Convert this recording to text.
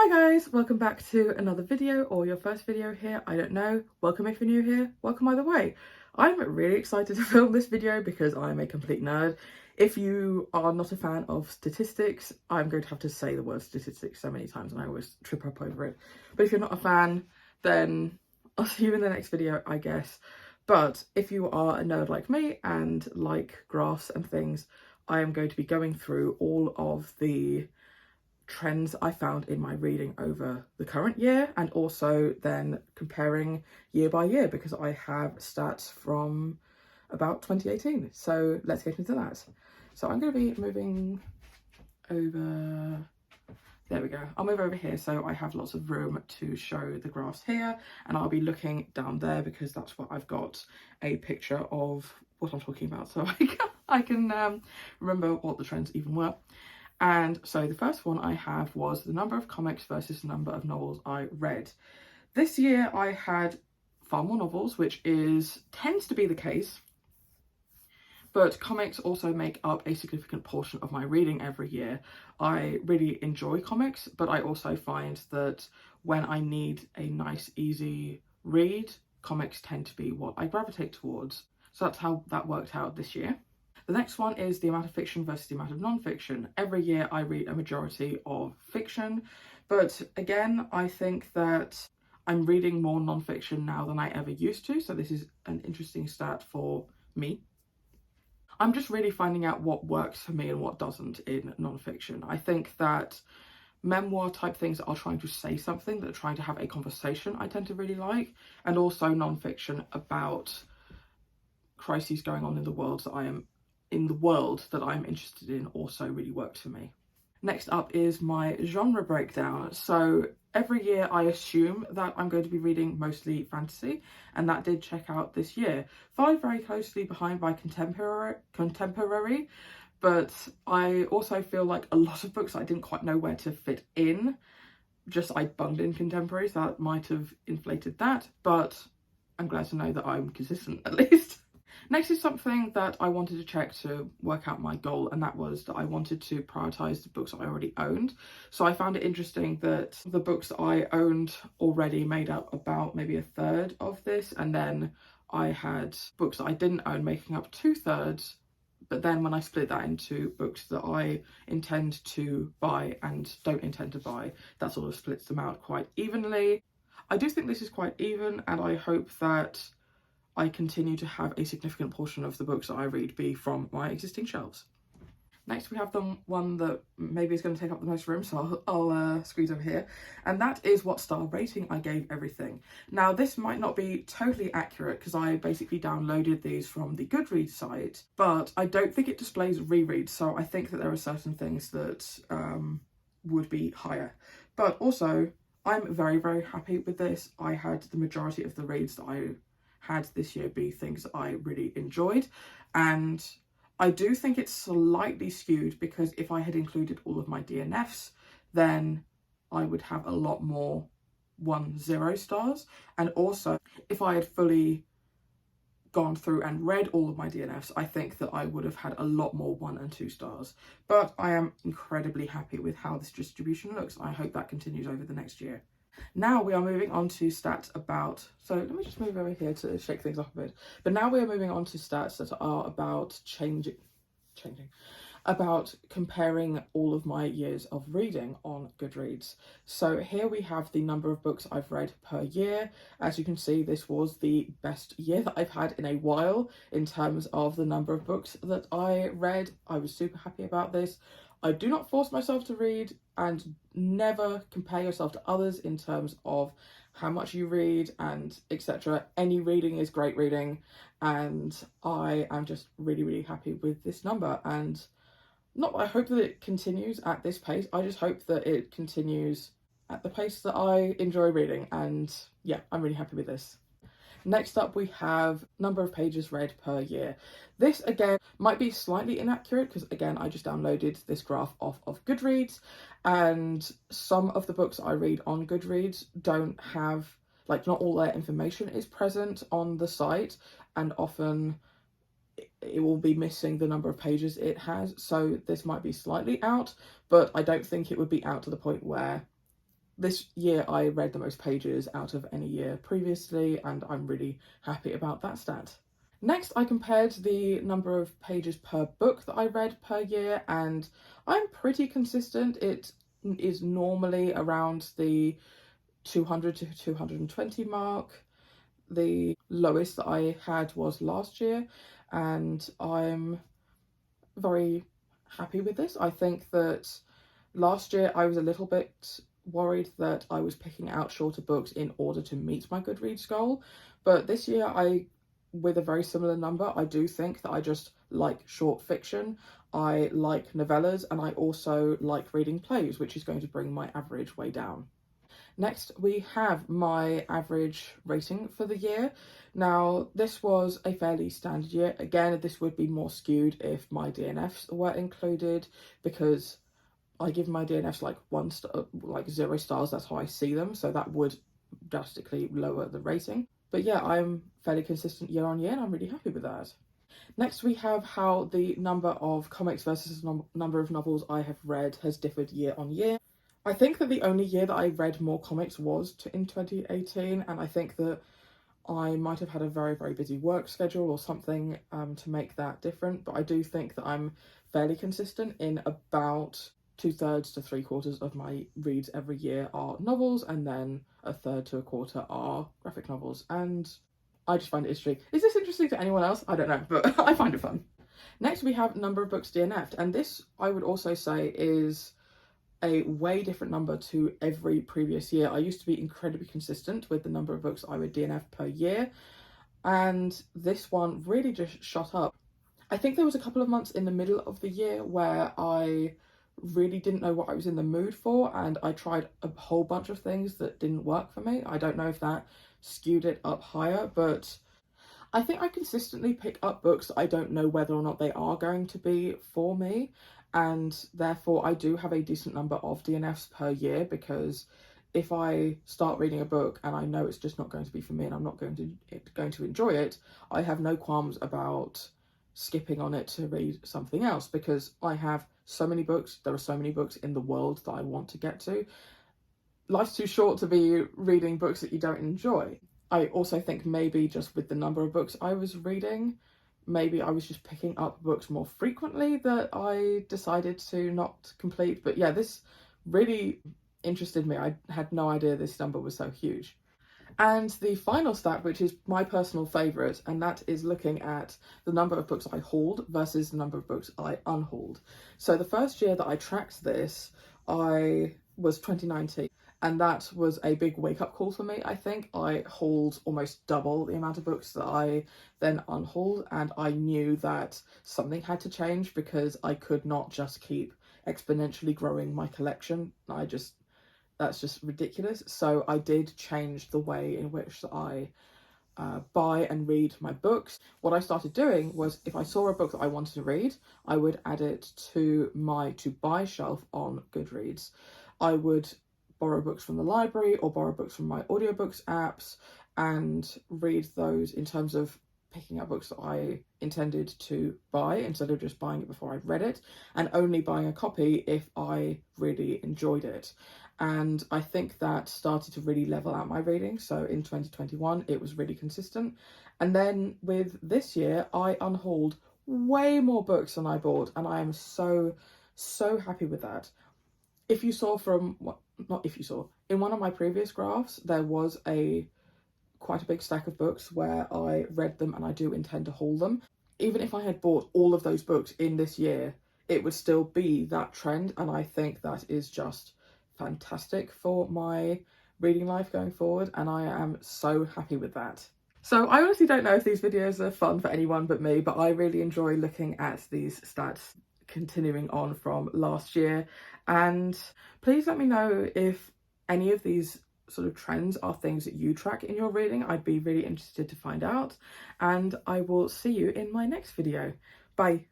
Hi guys, welcome back to another video, or your first video here, I don't know. Welcome if you're new here, welcome either way. I'm really excited to film this video because I'm a complete nerd. If you are not a fan of statistics, I'm going to have to say the word statistics so many times and I always trip up over it. But if you're not a fan, then I'll see you in the next video, I guess. But if you are a nerd like me and like graphs and things, I am going to be going through all of the trends I found in my reading over the current year, and also then comparing year by year because I have stats from about 2018. So let's get into that. So I'm going to be moving over, there we go, I'll move over here so I have lots of room to show the graphs here, and I'll be looking down there because that's what I've got a picture of what I'm talking about, so I can remember what the trends even were. And so the first one I have was the number of comics versus the number of novels I read. This year I had far more novels, which tends to be the case, but comics also make up a significant portion of my reading every year. I really enjoy comics, but I also find that when I need a nice, easy read, comics tend to be what I gravitate towards. So that's how that worked out this year. The next one is the amount of fiction versus the amount of non-fiction. Every year I read a majority of fiction, but again, I think that I'm reading more non-fiction now than I ever used to, so this is an interesting stat for me. I'm just really finding out what works for me and what doesn't in non-fiction. I think that memoir type things that are trying to say something, that are trying to have a conversation, I tend to really like, and also non-fiction about crises going on in the world that I'm interested in also really worked for me. Next up is my genre breakdown. So every year I assume that I'm going to be reading mostly fantasy, and that did check out this year. Followed very closely behind by contemporary, but I also feel like a lot of books I didn't quite know where to fit in. I bunged in contemporary, so that might have inflated that, but I'm glad to know that I'm consistent at least. Next is something that I wanted to check to work out my goal, and that was that I wanted to prioritise the books I already owned. So I found it interesting that the books that I owned already made up about maybe a third of this, and then I had books that I didn't own making up 2/3, but then when I split that into books that I intend to buy and don't intend to buy, that sort of splits them out quite evenly. I do think this is quite even, and I hope that I continue to have a significant portion of the books that I read be from my existing shelves. Next we have the one that maybe is going to take up the most room, so I'll squeeze over here, and that is what star rating I gave everything. Now this might not be totally accurate because I basically downloaded these from the Goodreads site, but I don't think it displays rereads, so I think that there are certain things that would be higher. But also I'm very, very happy with this. I had the majority of the reads that I had this year be things that I really enjoyed, and I do think it's slightly skewed because if I had included all of my DNFs, then I would have a lot more 1-0 stars, and also if I had fully gone through and read all of my DNFs, I think that I would have had a lot more 1 and 2 stars. But I am incredibly happy with how this distribution looks. I hope that continues over the next year. Now we are moving on to stats about, so let me just move over here to shake things up a bit. But now we are moving on to stats that are about about comparing all of my years of reading on Goodreads. So here we have the number of books I've read per year. As you can see, this was the best year that I've had in a while in terms of the number of books that I read. I was super happy about this. I do not force myself to read, and never compare yourself to others in terms of how much you read and etc. Any reading is great reading, and I am just really, really happy with this number. And I hope that it continues at this pace. I just hope that it continues at the pace that I enjoy reading, and yeah, I'm really happy with this. Next up we have number of pages read per year. This again might be slightly inaccurate because again I just downloaded this graph off of Goodreads, and some of the books I read on Goodreads don't have, like, not all their information is present on the site, and often it will be missing the number of pages it has, so this might be slightly out, but I don't think it would be out to the point where this year I read the most pages out of any year previously, and I'm really happy about that stat. Next, I compared the number of pages per book that I read per year, and I'm pretty consistent. It is normally around the 200 to 220 mark. The lowest that I had was last year, and I'm very happy with this. I think that last year I was a little bit worried that I was picking out shorter books in order to meet my Goodreads goal, but this year with a very similar number, I do think that I just like short fiction, I like novellas, and I also like reading plays, which is going to bring my average way down. Next, we have my average rating for the year. Now, this was a fairly standard year. Again, this would be more skewed if my DNFs were included, because I give my DNFs like 1 star, like 0 stars, that's how I see them, so that would drastically lower the rating. But yeah, I'm fairly consistent year on year, and I'm really happy with that. Next, we have how the number of comics versus number of novels I have read has differed year on year. I think that the only year that I read more comics was in 2018, and I think that I might have had a very, very busy work schedule or something to make that different, but I do think that I'm fairly consistent in about 2/3 to 3/4 of my reads every year are novels, and then 1/3 to 1/4 are graphic novels, and I just find it interesting. Is this interesting to anyone else? I don't know, but I find it fun. Next, we have number of books DNF'd, and this I would also say is a way different number to every previous year. I used to be incredibly consistent with the number of books I would DNF per year, and this one really just shot up. I think there was a couple of months in the middle of the year where I really didn't know what I was in the mood for, and I tried a whole bunch of things that didn't work for me. I don't know if that skewed it up higher, but I think I consistently pick up books that I don't know whether or not they are going to be for me, and therefore I do have a decent number of DNFs per year, because if I start reading a book and I know it's just not going to be for me and I'm not going to enjoy it, I have no qualms about skipping on it to read something else, because I have so many books, there are so many books in the world that I want to get to. Life's too short to be reading books that you don't enjoy. I also think maybe just with the number of books I was reading, maybe I was just picking up books more frequently that I decided to not complete. But yeah, this really interested me. I had no idea this number was so huge. And the final stat, which is my personal favourite, and that is looking at the number of books I hauled versus the number of books I unhauled. So the first year that I tracked this, I was 2019. And that was a big wake-up call for me, I think. I hauled almost double the amount of books that I then unhauled, and I knew that something had to change, because I could not just keep exponentially growing my collection. That's just ridiculous. So I did change the way in which I buy and read my books. What I started doing was, if I saw a book that I wanted to read, I would add it to my to buy shelf on Goodreads. I would borrow books from the library or borrow books from my audiobooks apps and read those in terms of picking up books that I intended to buy, instead of just buying it before I'd read it, and only buying a copy if I really enjoyed it. And I think that started to really level out my reading. So in 2021, it was really consistent. And then with this year, I unhauled way more books than I bought, and I am so happy with that. If you saw in one of my previous graphs, there was quite a big stack of books where I read them and I do intend to haul them. Even if I had bought all of those books in this year, it would still be that trend, and I think that is just fantastic for my reading life going forward, and I am so happy with that. So I honestly don't know if these videos are fun for anyone but me, but I really enjoy looking at these stats continuing on from last year, and please let me know if any of these sort of trends are things that you track in your reading. I'd be really interested to find out, and I will see you in my next video. Bye.